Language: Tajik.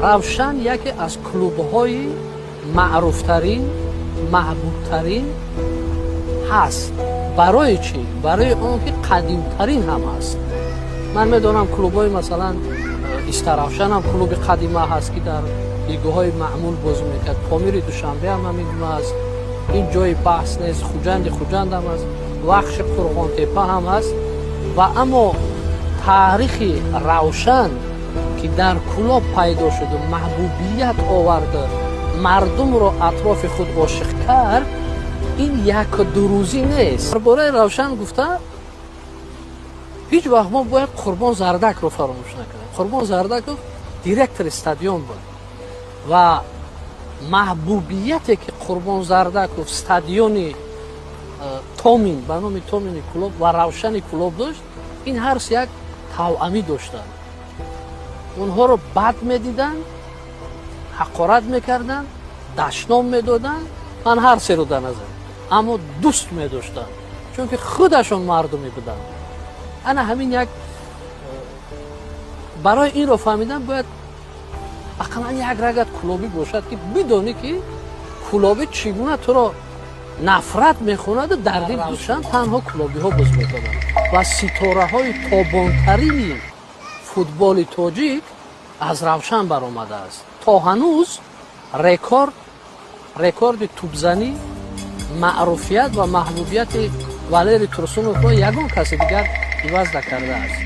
равшан яке аз клубҳои маъруфтарин, маҳбубтарин ҳаст. барои чӣ? Барои он ки қадимтарин ҳам аст. ман медонам клубҳои масалан истаравшан ҳам клуби қадима ҳаст ки дар лигаҳои маъмул бозӣ мекард. Помири Душанбе ҳам ҳамин аст. ин ҷои баҳс нест. Хуҷанди Хуҷанд ҳам аст. вахши Қурғонтепа ҳам аст. ва аммо таърихи равшан ки дар клуб пайдо шуду, маҳбубият оварда, мардумро атрофи худ ошиқ кард, ин якдурӯзӣ нест. дар бораи равшан гуфта, ҳеҷ вақт мо бояд Қурбон Зардакро фаромӯш накунем. Қурбон Зардаков директори стадион буд ва маҳбубияте ки Қурбон Зардаков стадиони Томин ба номи Томини клуб ва равшани клуб дошт, ин ҳарс як тавъамӣ доштанд. онҳоро бад медиданд, ҳақорат мекарданд, дашном медоданд. ман ҳар серо да назар, аммо дӯст медоштанд, чунки худашон мардуме буданд. ана ҳамин як барои инро фаҳмидан бояд ақаллан як рагат клубӣ бошад ки бидонӣ ки клубӣ чӣ гуна туро нафрат мехонаду дар дил дӯшанд. танҳо клубиҳо бозӣ мекарданд ва ситораҳои тобонтарини футболи тоҷик аз равшан баромадааст. то ҳанӯз рекорди тӯбзанӣ, маъруфият ва маҳбубияти Валерий Турсуновро ягон каси дигар иваз накардааст.